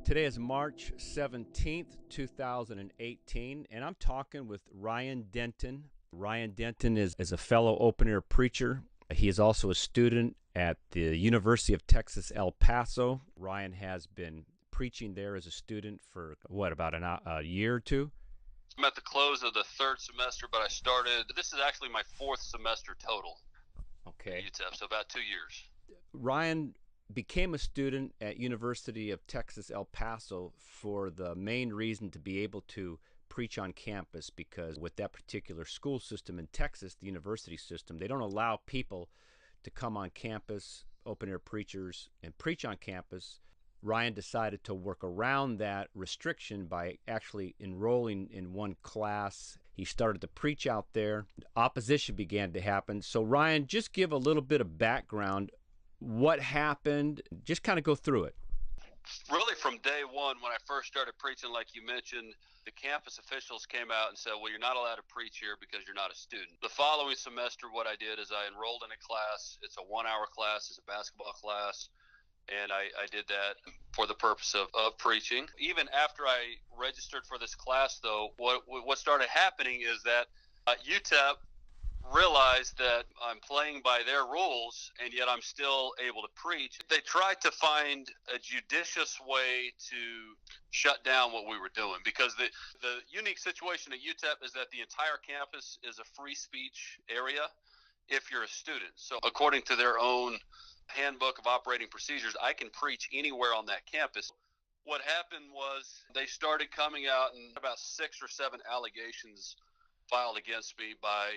Today is March 17th, 2018, and I'm talking with Ryan Denton. Ryan Denton is a fellow open-air preacher. He is also a student at the University of Texas, El Paso. Ryan has been preaching there as a student for, about a year or two? I'm at the close of the third semester, but this is actually my fourth semester total. Okay. At UTEP, so about 2 years. Ryan became a student at University of Texas, El Paso for the main reason to be able to preach on campus, because with that particular school system in Texas, the university system, they don't allow people to come on campus, open-air preachers, and preach on campus. Ryan decided to work around that restriction by actually enrolling in one class. He started to preach out there. Opposition began to happen. So Ryan, just give a little bit of background. What happened? Just kind of go through it. Really, from day one, when I first started preaching, like you mentioned, the campus officials came out and said, well, you're not allowed to preach here because you're not a student. The following semester, what I did is I enrolled in a class. It's a 1-hour class. It's a basketball class. And I did that for the purpose of preaching. Even after I registered for this class, though, what started happening is that UTEP realized that I'm playing by their rules, and yet I'm still able to preach. They tried to find a judicious way to shut down what we were doing, because the unique situation at UTEP is that the entire campus is a free speech area if you're a student. So according to their own handbook of operating procedures, I can preach anywhere on that campus. What happened was they started coming out, and about 6 or 7 allegations filed against me by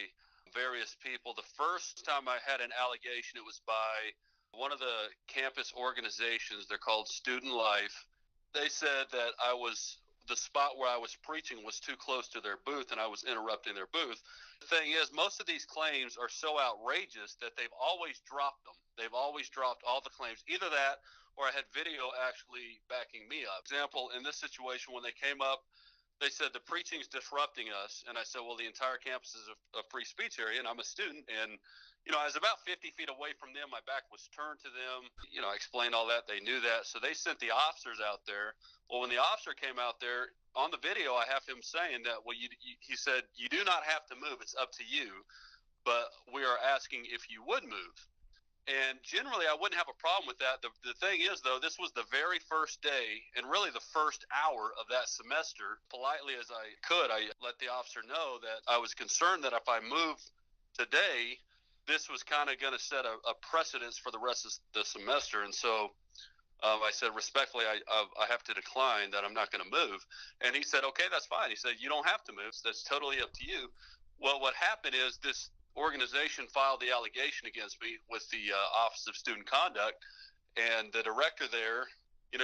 various people. The first time I had an allegation, it was by one of the campus organizations. They're called Student Life. They said that the spot where I was preaching was too close to their booth, and I was interrupting their booth. The thing is, most of these claims are so outrageous that they've always dropped them. They've always dropped all the claims. Either that, or I had video actually backing me up. Example, in this situation, when they came up, they said the preaching's disrupting us. And I said, well, the entire campus is a free speech area, and I'm a student. And, I was about 50 feet away from them. My back was turned to them. I explained all that. They knew that. So they sent the officers out there. Well, when the officer came out there, on the video, I have him saying that, well, he said, you do not have to move. It's up to you. But we are asking if you would move. And generally, I wouldn't have a problem with that. The thing is, though, this was the very first day, and really the first hour of that semester. Politely as I could, I let the officer know that I was concerned that if I moved today, this was kind of going to set a precedence for the rest of the semester. And so I said, respectfully, I have to decline that I'm not going to move. And he said, okay, that's fine. He said, you don't have to move. That's totally up to you. Well, what happened is this organization filed the allegation against me with the Office of Student Conduct, and the director there,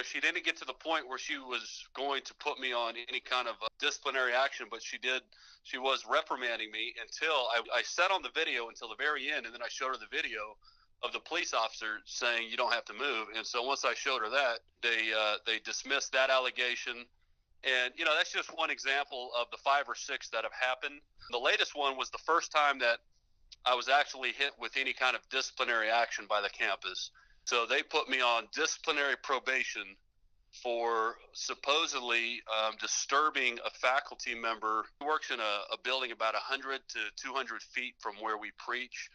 she didn't get to the point where she was going to put me on any kind of disciplinary action, but she was reprimanding me until I sat on the video until the very end, and then I showed her the video of the police officer saying you don't have to move. And so once I showed her that, they dismissed that allegation. And, that's just one example of the 5 or 6 that have happened. The latest one was the first time that I was actually hit with any kind of disciplinary action by the campus. So they put me on disciplinary probation for supposedly disturbing a faculty member who works in a building about 100 to 200 feet from where we preach.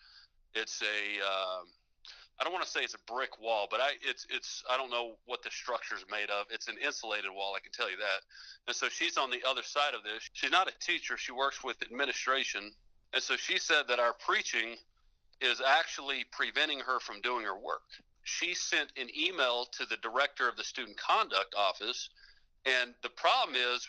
It's I don't want to say it's a brick wall, but I don't know what the structure is made of. It's an insulated wall, I can tell you that. And so she's on the other side of this. She's not a teacher. She works with administration. And so she said that our preaching is actually preventing her from doing her work. She sent an email to the director of the Student Conduct Office. And the problem is,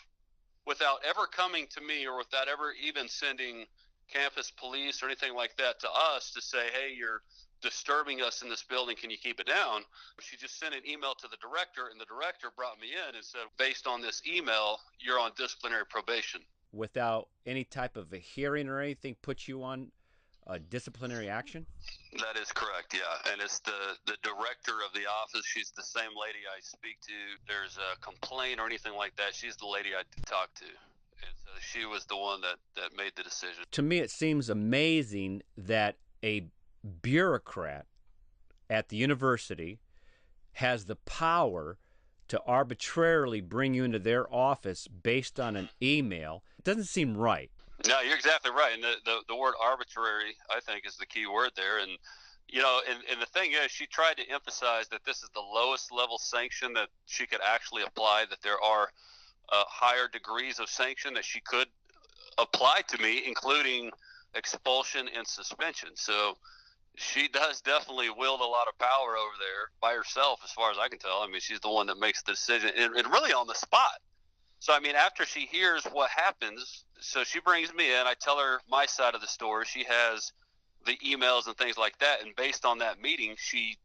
without ever coming to me or without ever even sending campus police or anything like that to us to say, hey, you're disturbing us in this building, can you keep it down? She just sent an email to the director, and the director brought me in and said, based on this email, you're on disciplinary probation. Without any type of a hearing or anything, put you on disciplinary action? That is correct, yeah. And it's the director of the office. She's the same lady I speak to. There's a complaint or anything like that, she's the lady I talk to. And so she was the one that made the decision. To me, it seems amazing that a bureaucrat at the university has the power to arbitrarily bring you into their office based on an email, it doesn't seem right. No, you're exactly right. And the word arbitrary, I think, is the key word there. And, and the thing is, she tried to emphasize that this is the lowest level sanction that she could actually apply, that there are higher degrees of sanction that she could apply to me, including expulsion and suspension. So she does definitely wield a lot of power over there by herself, as far as I can tell. I mean, she's the one that makes the decision, and really on the spot. So, I mean, after she hears what happens, so she brings me in, I tell her my side of the story. She has the emails and things like that, and based on that meeting, she,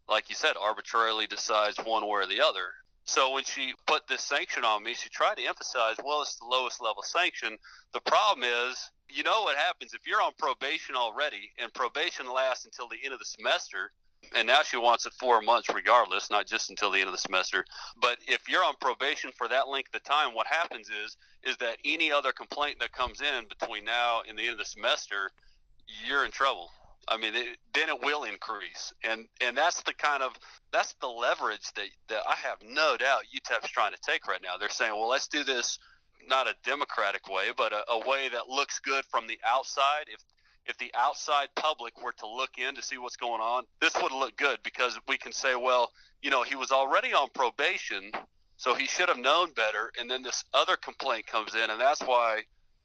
like you said, arbitrarily decides one way or the other. So when she put this sanction on me, she tried to emphasize, well, it's the lowest level sanction. The problem is, you know what happens if you're on probation already, and probation lasts until the end of the semester, and now she wants it 4 months regardless, not just until the end of the semester. But if you're on probation for that length of time, what happens is that any other complaint that comes in between now and the end of the semester, you're in trouble. I mean, then it will increase, and that's the leverage that I have no doubt UTEP's trying to take right now. They're saying, well, let's do this not a democratic way, but a way that looks good from the outside. If the outside public were to look in to see what's going on, this would look good, because we can say, well, he was already on probation, so he should have known better, and then this other complaint comes in, and that's why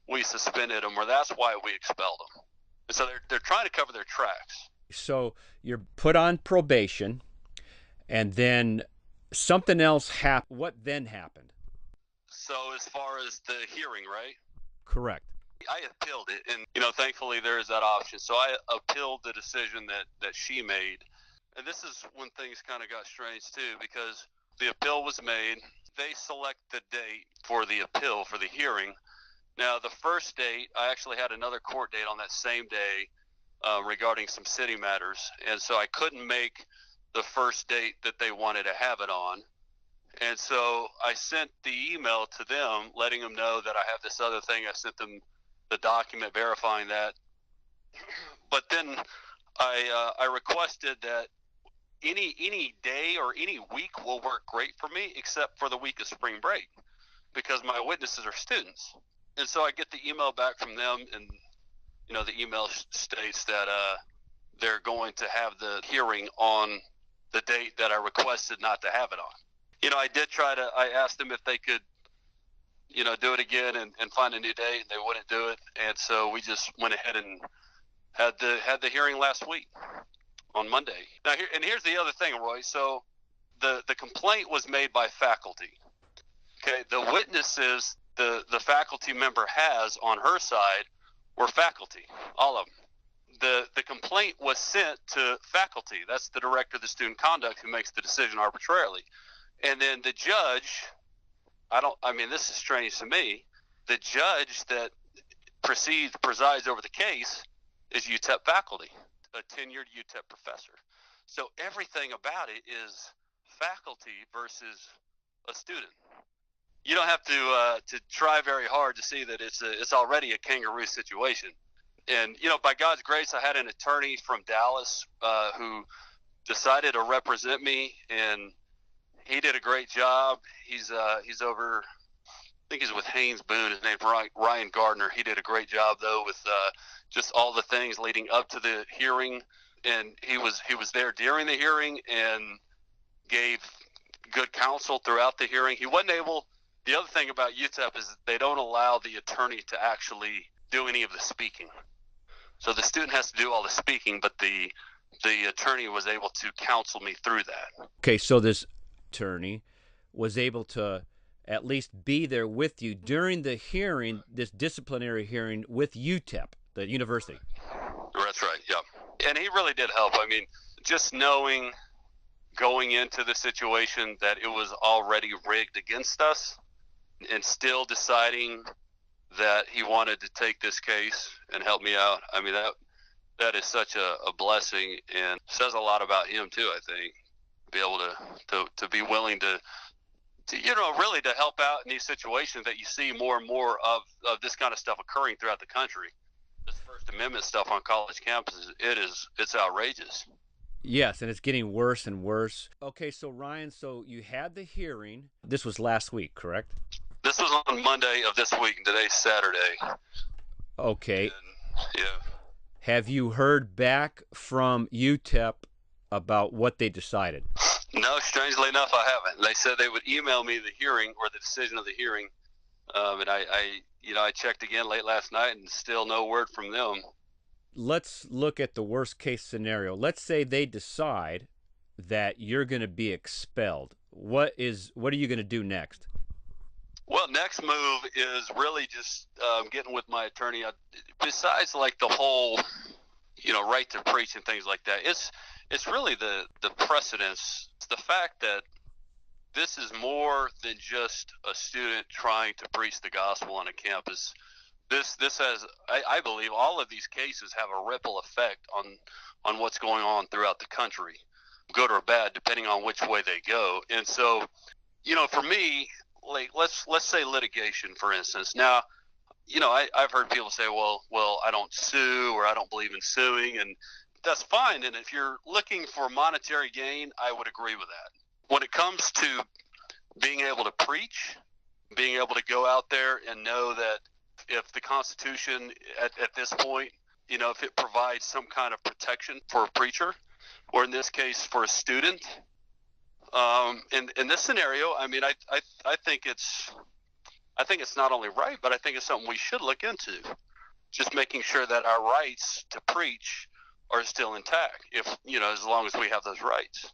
we suspended him, or that's why we expelled him. And so they're trying to cover their tracks. So you're put on probation, and then something else happened. What then happened? So as far as the hearing, right? Correct. I appealed it, and thankfully there is that option. So I appealed the decision that she made, and this is when things kind of got strange too, because the appeal was made. They select the date for the appeal for the hearing. Now the first date, I actually had another court date on that same day regarding some city matters, and so I couldn't make the first date that they wanted to have it on. And so I sent the email to them letting them know that I have this other thing. I sent them the document verifying that. But then I requested that any day or any week will work great for me, except for the week of spring break, because my witnesses are students. And so I get the email back from them, and the email states that they're going to have the hearing on the date that I requested not to have it on. I did I asked them if they could, do it again and find a new date, and they wouldn't do it. And so we just went ahead and had the hearing last week on Monday. Now, here's the other thing, Roy. So the complaint was made by faculty. Okay, the witnesses the faculty member has on her side were faculty, all of them. The complaint was sent to faculty. That's the director of the student conduct who makes the decision arbitrarily. And then the judge, this is strange to me, the judge that presides over the case is UTEP faculty, a tenured UTEP professor. So everything about it is faculty versus a student. You don't have to try very hard to see that it's already a kangaroo situation. And, by God's grace, I had an attorney from Dallas who decided to represent me, and he did a great job. He's over, I think he's with Haynes Boone. His name's Ryan Gardner. He did a great job, though, with just all the things leading up to the hearing. And he was there during the hearing and gave good counsel throughout the hearing. He wasn't able. The other thing about UTEP is they don't allow the attorney to actually do any of the speaking. So the student has to do all the speaking, but the attorney was able to counsel me through that. Okay, so this attorney was able to at least be there with you during the hearing, this disciplinary hearing with UTEP, the university. That's right, yeah. And he really did help. I mean, just knowing going into the situation that it was already rigged against us, and still deciding that he wanted to take this case and help me out. I mean, that is such a blessing, and says a lot about him too, I think. Be able to be willing to really to help out in these situations that you see more and more of this kind of stuff occurring throughout the country. This First Amendment stuff on college campuses, it's outrageous. Yes, and it's getting worse and worse. Okay, so Ryan, so you had the hearing. This was last week, correct? This was on Monday of this week, and today's Saturday. Okay. And, yeah. Have you heard back from UTEP about what they decided? No, strangely enough, I haven't. They said they would email me the hearing or the decision of the hearing, and I checked again late last night, and still no word from them. Let's look at the worst case scenario. Let's say they decide that you're going to be expelled. What are you going to do next? Well, next move is really just getting with my attorney. Besides, like the whole, right to preach and things like that, it's really the precedence. It's the fact that this is more than just a student trying to preach the gospel on a campus. This has, I believe, all of these cases have a ripple effect on what's going on throughout the country, good or bad, depending on which way they go. And so, for me, like let's say litigation, for instance. Now, I've heard people say, well, I don't sue, or I don't believe in suing, and that's fine. And if you're looking for monetary gain, I would agree with that. When it comes to being able to preach, being able to go out there and know that if the Constitution at this point, if it provides some kind of protection for a preacher, or in this case for a student, in this scenario, I mean, I think it's not only right, but I think it's something we should look into. Just making sure that our rights to preach are still intact, if as long as we have those rights.